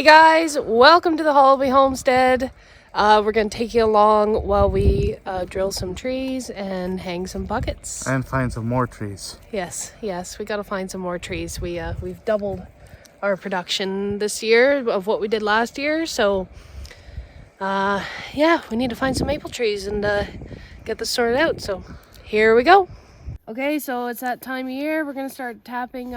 guys, welcome to the Hollaby Homestead. We're going to take you along while we drill some trees and hang some buckets. And find some more trees. Yes, we got to find some more trees. We've doubled our production this year of what we did last year. So, yeah, we need to find some maple trees and get this sorted out. So, here we go. Okay, so it's that time of year. We're going to start tapping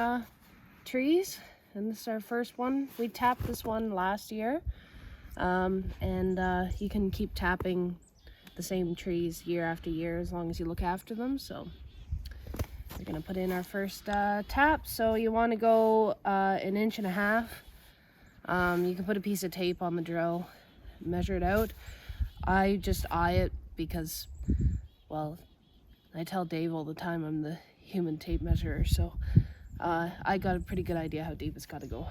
trees. And this is our first one. We tapped this one last year. And you can keep tapping the same trees year after year as long as you look after them. So we're gonna put in our first tap. So you want to go 1.5 inches. You can put a piece of tape on the drill, measure it out. I just eye it because, well, I tell Dave all the time I'm the human tape measurer. So I got a pretty good idea how deep it's got to go.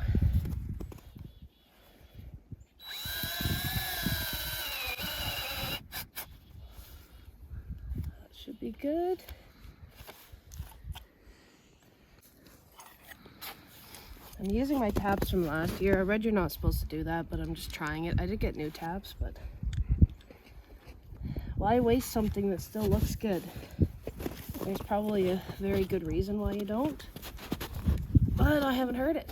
That should be good. I'm using my taps from last year. I read you're not supposed to do that, but I'm just trying it. I did get new taps, but why waste something that still looks good? There's probably a very good reason why you don't. But I haven't heard it.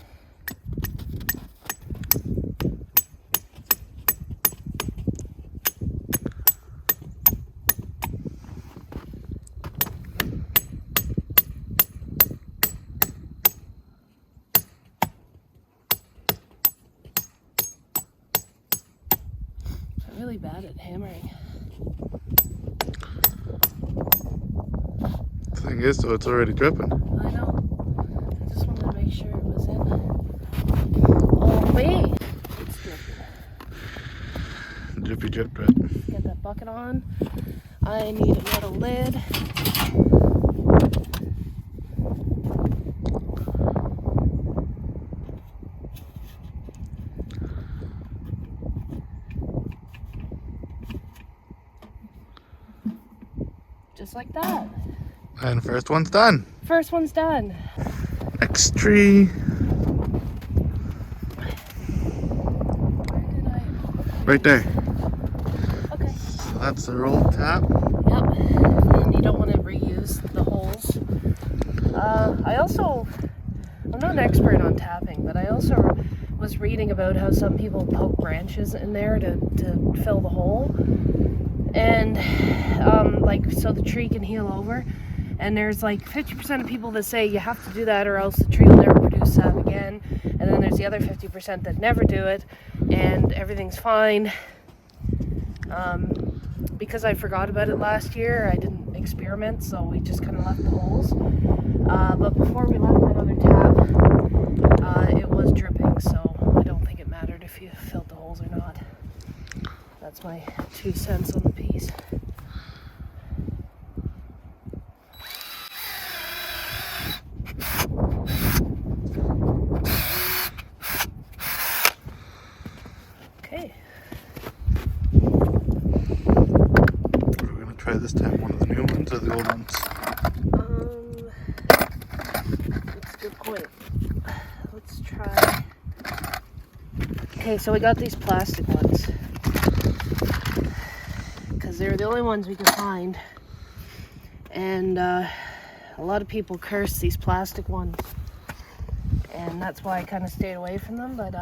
I'm really bad at hammering. The thing is, though, it's already dripping. I know. I just wanted to make sure it was in. Oh, wait! It's dripping. Drippy drip drip. Get that bucket on. I need a metal lid. Just like that. And first one's done. First one's done. Next tree. Where did I? Right there. Okay. So that's the roll tap. Yep. And you don't want to reuse the holes. I'm not an expert on tapping, but I also was reading about how some people poke branches in there to fill the hole. And so the tree can heal over. And there's like 50% of people that say you have to do that or else the tree will never produce sap again. And then there's the other 50% that never do it and everything's fine. Because I forgot about it last year, I didn't experiment, so we just kind of left the holes. But before we left that other tap, it was dripping, so I don't think it mattered if you filled the holes or not. That's my 2 cents on the piece. Okay. We're gonna try this time one of the new ones or the old ones? That's a good point. Let's try. Okay, so we got these plastic ones because they're the only ones we can find, and a lot of people curse these plastic ones, and that's why I kind of stayed away from them. But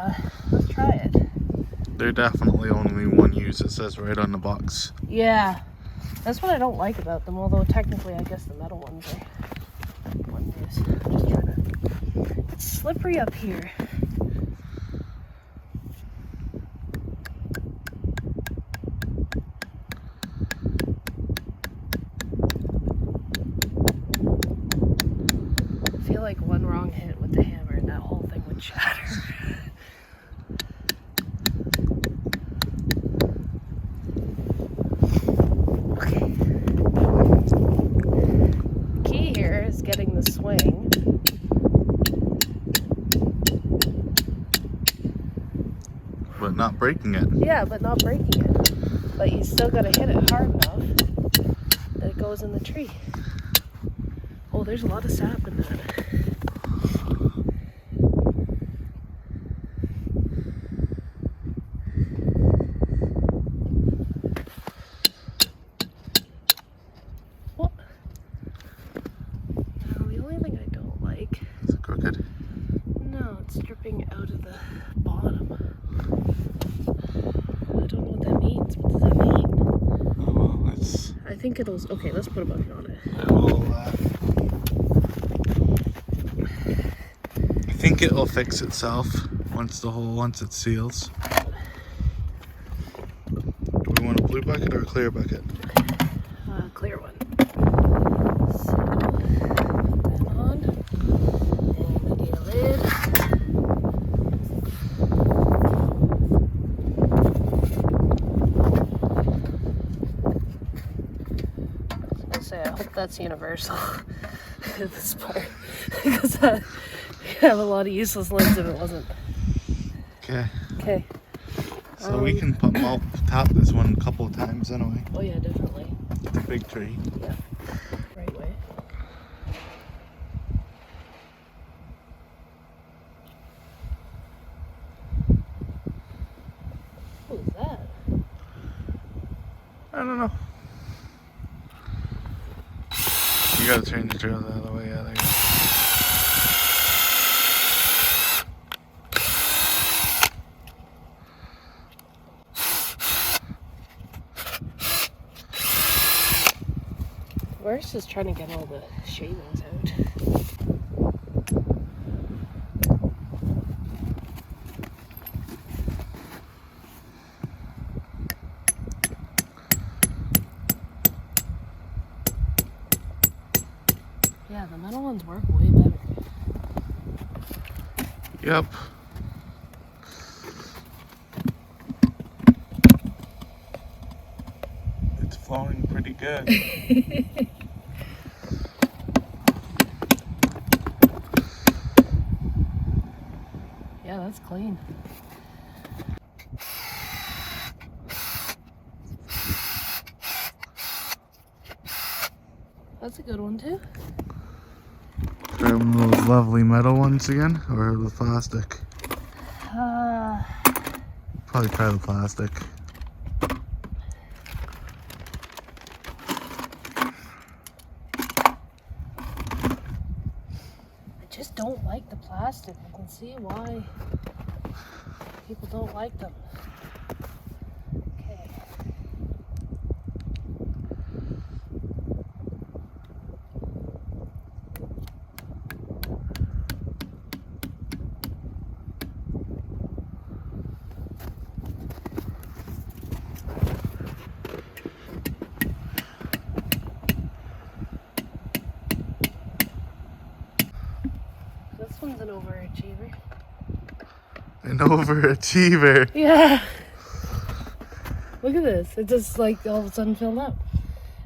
let's try it. They're definitely only one use. It says right on the box. Yeah, that's what I don't like about them. Although technically, I guess the metal ones are one use. I'm just trying to. It's slippery up here. I feel like one wrong hit with the hammer and that whole thing would shatter. Getting the swing. But not breaking it. Yeah, but not breaking it. But you still gotta hit it hard enough that it goes in the tree. Oh, there's a lot of sap in that. dripping out of the bottom. I don't know what that means. What does that mean? Oh, well, it's. I think it'll. Okay, let's put a bucket on it. It will, I think it'll fix itself once it seals. Do we want a blue bucket or a clear bucket? Clear one. So, put that on. And I need a lid. I was gonna say, I hope that's universal. This part. Because I have a lot of useless lids if it wasn't. Okay. Okay. So we can top this one a couple of times anyway. Oh yeah, definitely. It's a big tree. Yeah. Right way. What is that? I don't know. You gotta turn the trail the other way. Yeah, there you go. Worst is trying to get all the shavings out. Yeah, the metal ones work way better. Yep. It's flowing pretty good. Yeah, that's clean. That's a good one too. Try one of those lovely metal ones again, or the plastic? Probably try the plastic. I just don't like the plastic. I can see why people don't like them. Okay. This one's an overachiever. An overachiever. Yeah. Look at this. It just like all of a sudden filled up.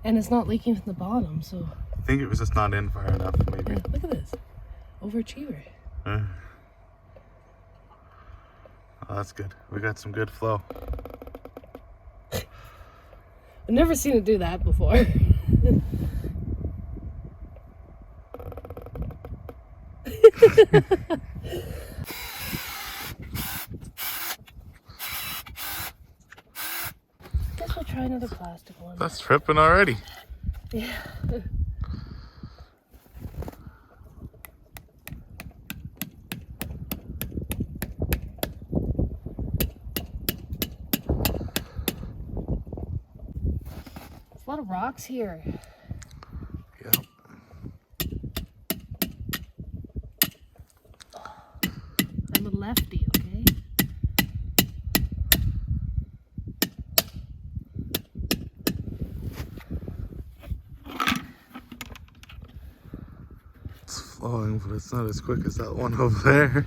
And it's not leaking from the bottom, so. I think it was just not in far enough, maybe. Yeah, look at this. Overachiever. Oh, that's good. We got some good flow. I've never seen it do that before. Guess we'll try another plastic one. That's tripping already. Yeah. There's a lot of rocks here. Yep. I'm a lefty, okay? It's flowing, but it's not as quick as that one over there.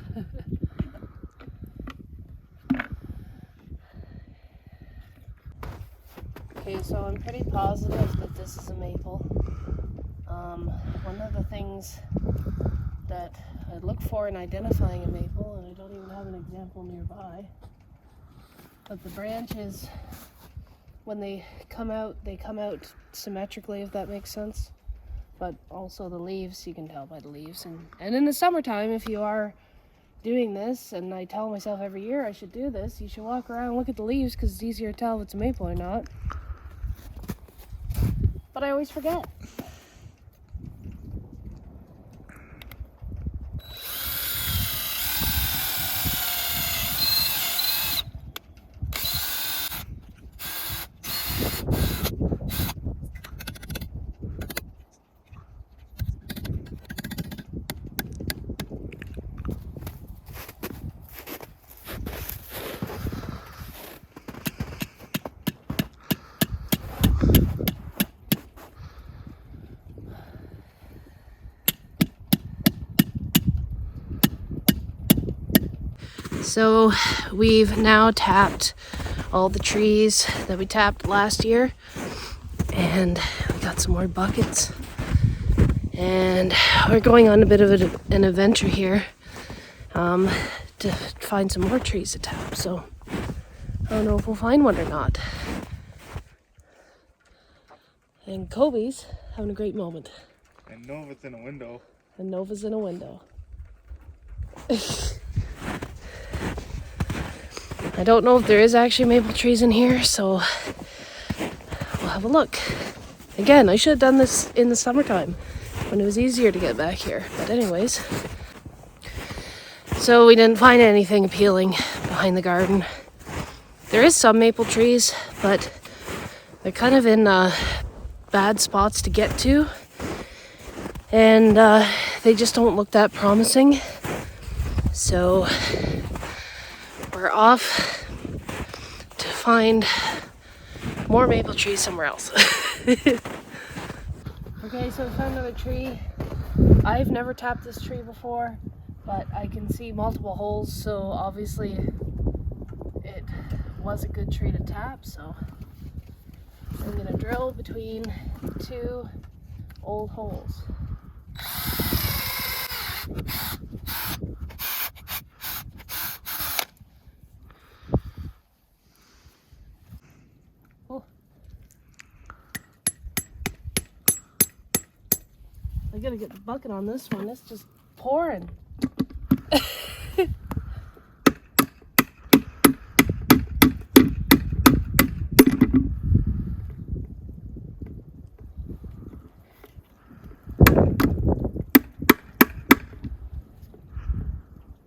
Okay, so I'm pretty positive that this is a maple. One of the things that I look for in identifying a maple, and I don't even have an example nearby, but the branches, when they come out symmetrically, if that makes sense. But also the leaves, you can tell by the leaves. And in the summertime, if you are doing this, and I tell myself every year I should do this, you should walk around and look at the leaves because it's easier to tell if it's a maple or not. But I always forget. So we've now tapped all the trees that we tapped last year, and we got some more buckets, and we're going on a bit of an adventure here to find some more trees to tap. So I don't know if we'll find one or not. And Kobe's having a great moment. And Nova's in a window. And Nova's in a window. I don't know if there is actually maple trees in here, so we'll have a look. Again, I should have done this in the summertime when it was easier to get back here. But anyways, so we didn't find anything appealing behind the garden. There is some maple trees, but they're kind of in bad spots to get to. And they just don't look that promising. So we're off to find more maple trees somewhere else. Okay, so we found another tree. I've never tapped this tree before, but I can see multiple holes, so obviously it was a good tree to tap. So I'm gonna drill between two old holes. Oh. I gotta get the bucket on this one. It's just pouring.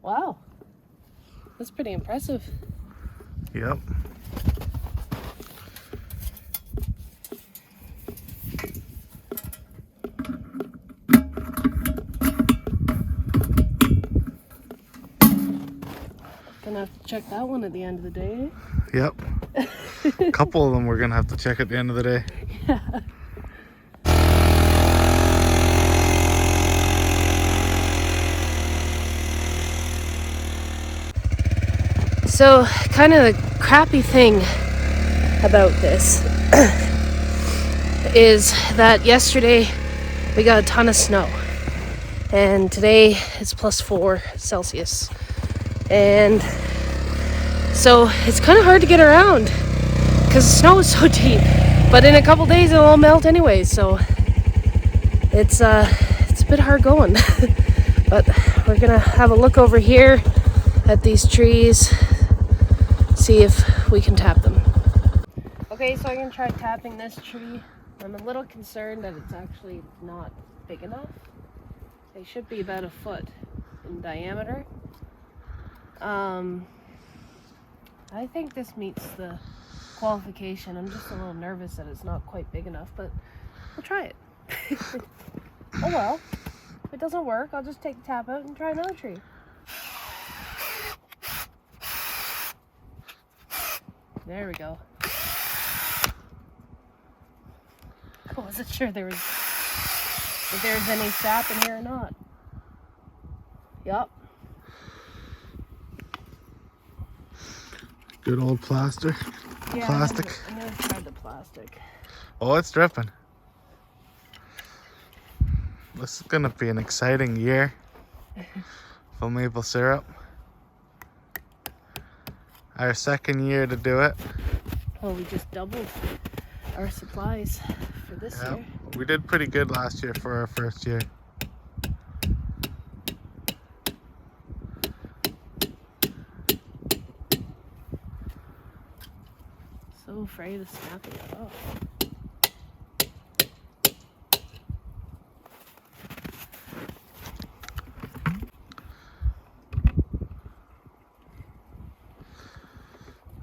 Wow, that's pretty impressive. Yep. Gonna have to check that one at the end of the day. Yep. A couple of them we're gonna have to check at the end of the day. Yeah. So, kind of the crappy thing about this is that yesterday we got a ton of snow, and today it's +4 Celsius, and so it's kind of hard to get around because the snow is so deep. But in a couple days it'll all melt anyway, so it's a bit hard going. But we're gonna have a look over here at these trees, see if we can tap them. Okay, so I'm gonna try tapping this tree. I'm a little concerned that it's actually not big enough. They should be about 1 foot in diameter. I think this meets the qualification. I'm just a little nervous that it's not quite big enough, but we'll try it. Oh well, if it doesn't work, I'll just take the tap out and try another tree. There we go. I wasn't sure if there was any sap in here or not. Yup. Good old plaster. Yeah, Plastic. I never tried the plastic. Oh, it's dripping. This is gonna be an exciting year for maple syrup. Our second year to do it. Oh, we just doubled our supplies for this year. We did pretty good last year for our first year. So afraid of snapping it off.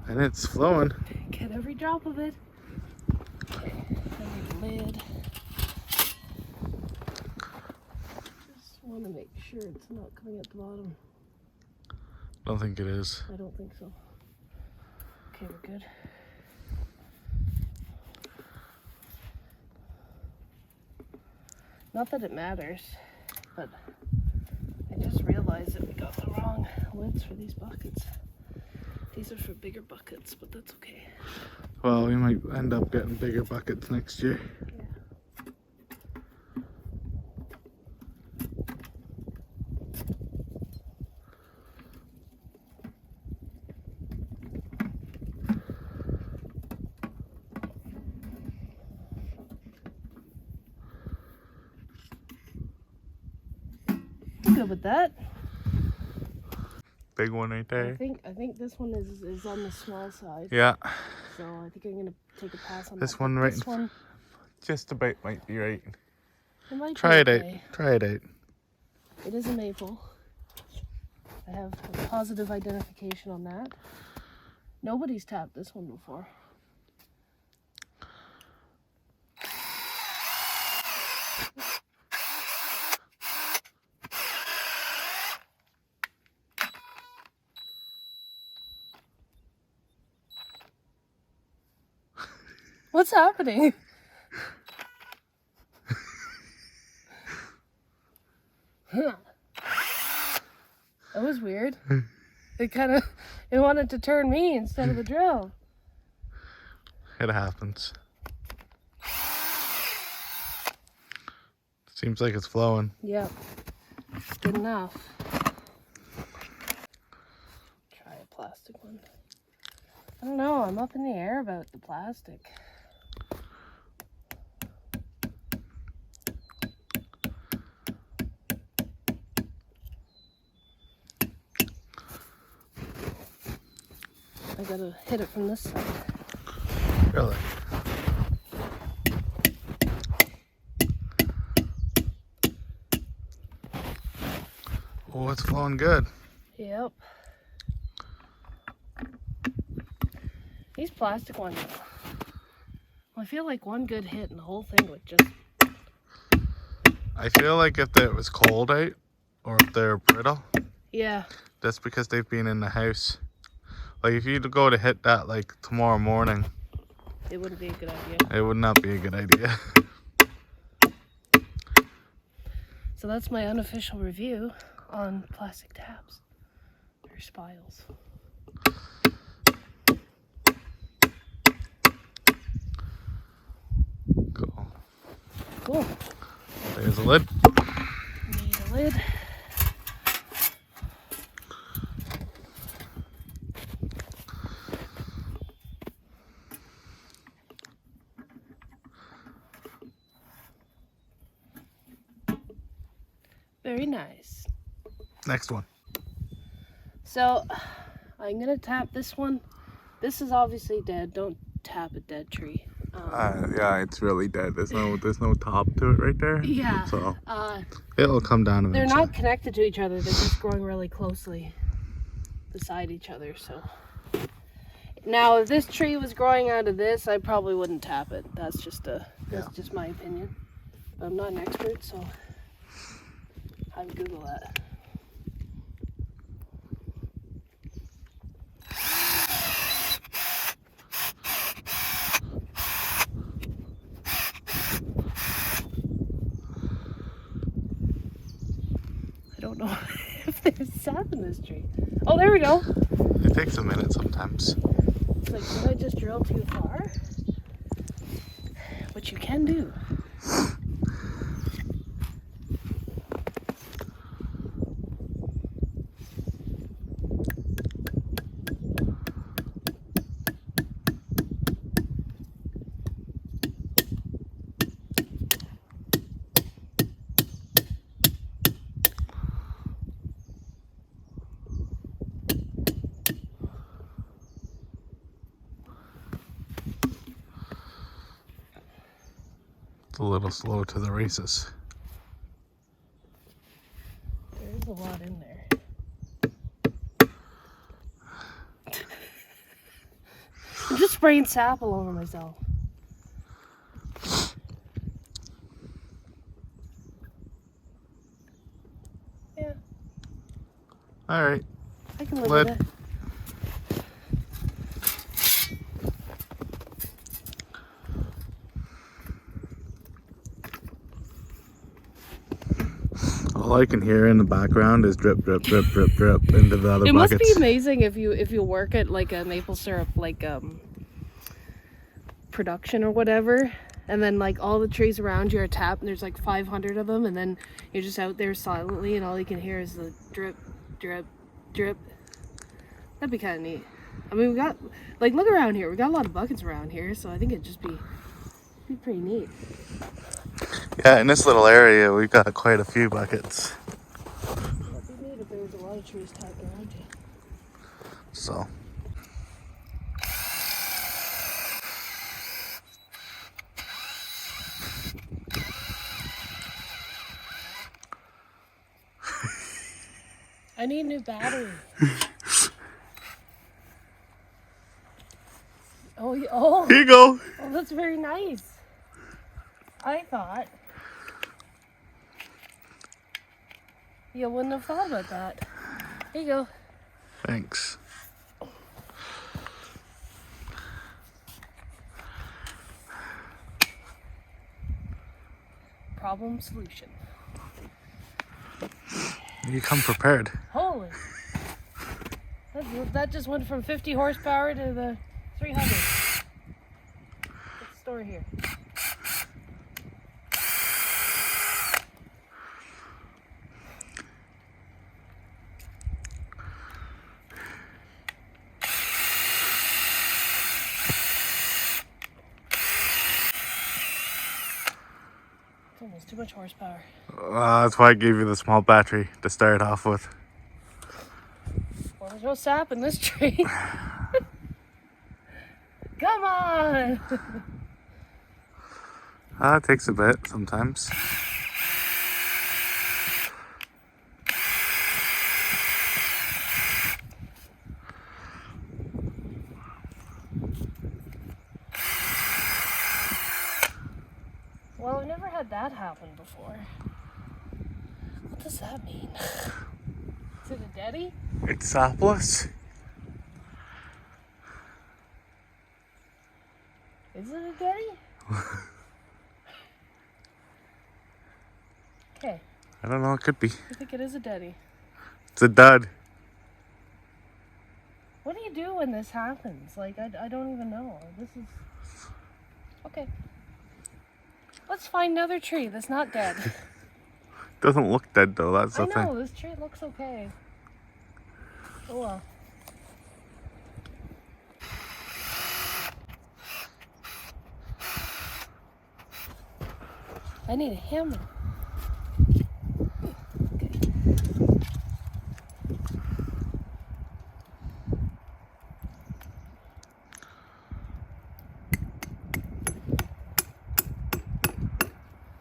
And it's flowing. Get every drop of it. Okay, the lid. Just want to make sure it's not coming at the bottom. Don't think it is. I don't think so. Okay, we're good. Not that it matters, but I just realized realize that we got the wrong lids for these buckets. These are for bigger buckets, but that's okay. Well, we might end up getting bigger buckets next year. I'm good with that. Big one right I there. think this one is on the small side. Yeah. So I think I'm gonna take a pass on This that. one But right this one, just about might be right. it might Try it be out. okay. Try it out. It is a maple. I have a positive identification on that. Nobody's tapped this one before. What's happening? Huh. That was weird. It wanted to turn me instead of the drill. It happens. Seems like it's flowing. Yep. Good enough. Try a plastic one. I don't know, I'm up in the air about the plastic. I gotta hit it from this side. Really? Oh, it's flowing good. Yep. These plastic ones, I feel like one good hit and the whole thing would just... I feel like if it was cold out, or if they're brittle, Yeah. that's because they've been in the house. Like if you go to hit that like tomorrow morning, It wouldn't be a good idea. it would not be a good idea. So that's my unofficial review on plastic taps. Or spiles. Cool. Cool. There's a lid. Need a lid. Very nice. Next one. So I'm gonna tap this one. This is obviously dead. Don't tap a dead tree. Yeah, it's really dead. There's no top to it right there. Yeah. So it'll come down They're eventually. not connected to each other. They're just growing really closely beside each other. So now, if this tree was growing out of this, I probably wouldn't tap it. That's just my opinion. But I'm not an expert, so I would Google that. I don't know if there's sap in this tree. Oh, there we go. It takes a minute sometimes. It's like, did I just drill too far? Which you can do. It's a little slow to the races. There is a lot in there. I'm just spraying sap all over myself. Yeah, All right. I can live Lid. with it. Oh, All I can hear in the background is drip, drip, drip, drip, drip into the other It buckets. must be amazing if you work at like a maple syrup like production or whatever, and then like all the trees around you are tapped and there's like 500 of them, and then you're just out there silently and all you can hear is the drip, drip, drip. That'd be kind of neat. I mean, we got, like, look around here. We got a lot of buckets around here, so I think it'd just be pretty neat. Yeah, in this little area, we've got quite a few buckets. It'd be neat if there was a lot of trees tapped around you. So. I need a new battery. Oh, Here you go. oh, that's very nice. I thought you wouldn't have thought about that. Here you go. Thanks. Problem solution. You come prepared. Holy. That just went from 50 horsepower to the 300. What's the story here? It's almost too much horsepower. That's why I gave you the small battery to start off with. Well, there's no sap in this tree. Come on! It takes a bit sometimes. Well, I've never had that happen before. What does that mean? Is it a daddy? It's sapless. Is it a daddy? Okay, I don't know, it could be. I think it is a daddy. It's a dud. What do you do when this happens? Like, I don't even know. This is... Okay. Let's find another tree that's not dead. Doesn't look dead though, that's the I know, thing. this tree looks okay. Oh well. I need a hammer. Okay.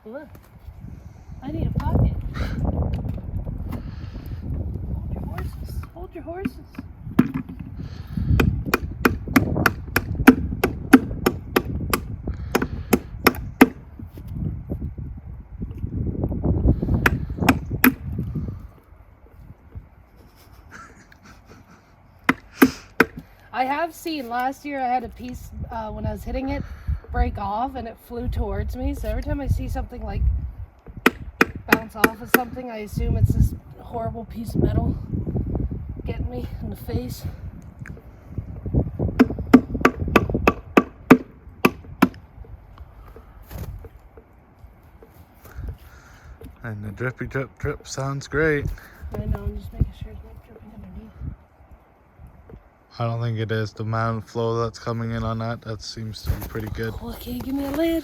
Look, I need a pocket. Hold your horses. Hold your horses. I have seen last year I had a piece when I was hitting it break off and it flew towards me. So every time I see something like bounce off of something, I assume it's this horrible piece of metal getting me in the face. And the drippy drip drip sounds great. I know, I'm just making sure it's not dripping underneath. I don't think it is. The amount of flow that's coming in on that seems to be pretty good. Okay, give me a lid.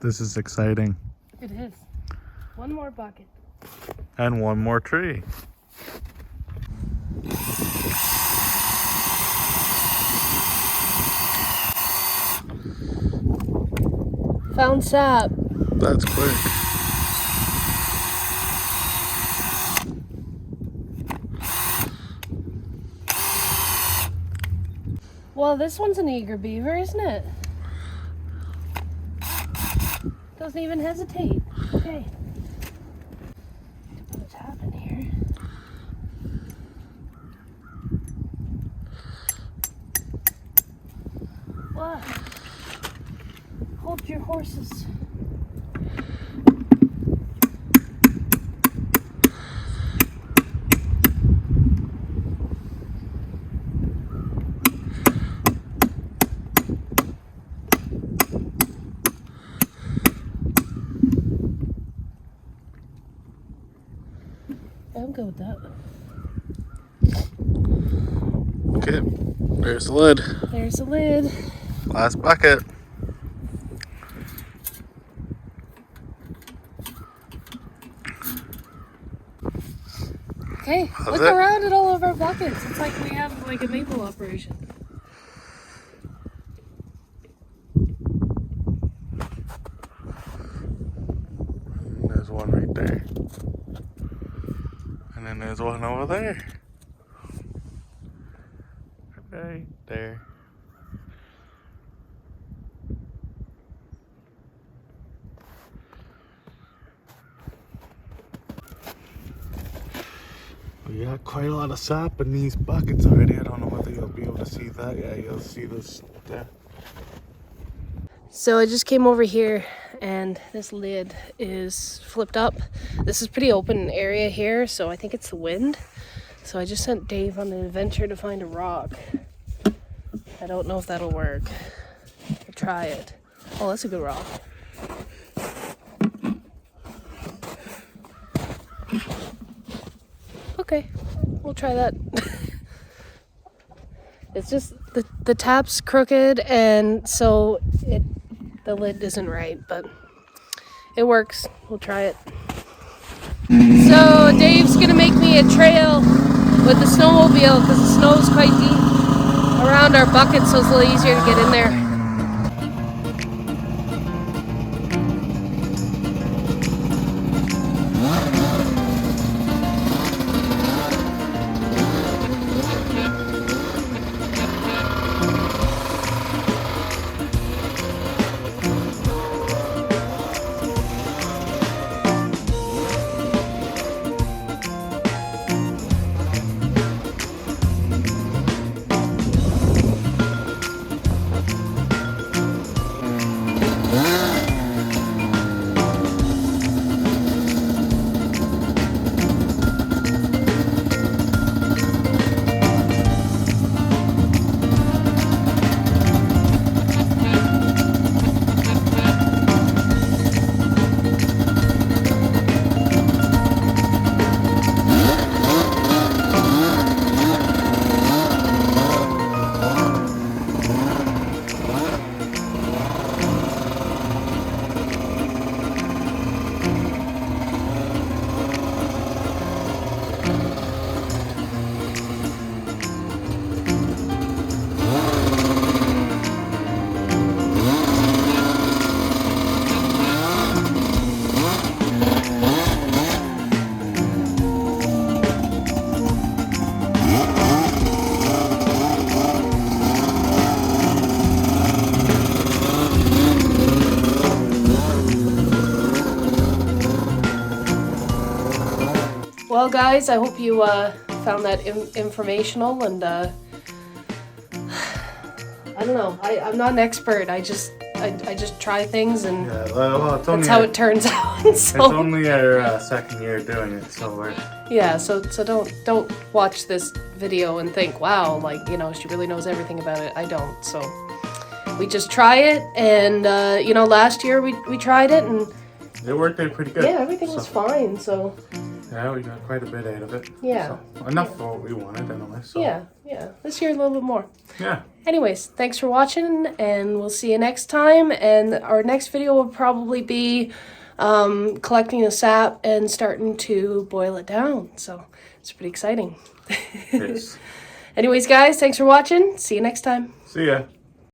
This is exciting. It is. One more bucket. And one more tree. Found sap. That's quick. Well, this one's an eager beaver, isn't it? Doesn't even hesitate. Okay. Put a tap in here. What? Hold your horses. I'm good with that. Okay, there's the lid. There's the lid. Last bucket. Okay, look it? around at all of our buckets. It's like we have like a maple operation. There's one right there. And then there's one over there. Right there. We got quite a lot of sap in these buckets already. I don't know whether you'll be able to see that. Yeah, you'll see this there. So I just came over here and this lid is flipped up. This is pretty open area here, so I think it's the wind. So I just sent Dave on an adventure to find a rock. I don't know if that'll work. We'll try it. Oh, that's a good rock. Okay, we'll try that. It's just the tap's crooked, and so the lid isn't right, but it works. We'll try it. So Dave's gonna make me a trail with the snowmobile because the snow is quite deep around our bucket, so it's a little easier to get in there. Well, guys, I hope you found that informational, and I don't know. I'm not an expert. I just try things, and Yeah, well, it's that's how it turns out. So, It's only our second year doing it, so we're... yeah, so don't watch this video and think, wow, like, you know, she really knows everything about it. I don't. So we just try it, and you know, last year we tried it, and It worked out pretty good. yeah, everything was fine. So Yeah, we got quite a bit out of it. Yeah. So, enough for what we wanted anyway. So. yeah, this year a little bit more. Yeah. Anyways, thanks for watching, and we'll see you next time. And our next video will probably be collecting the sap and starting to boil it down. So it's pretty exciting. Yes. Anyways, guys, thanks for watching. See you next time. See ya.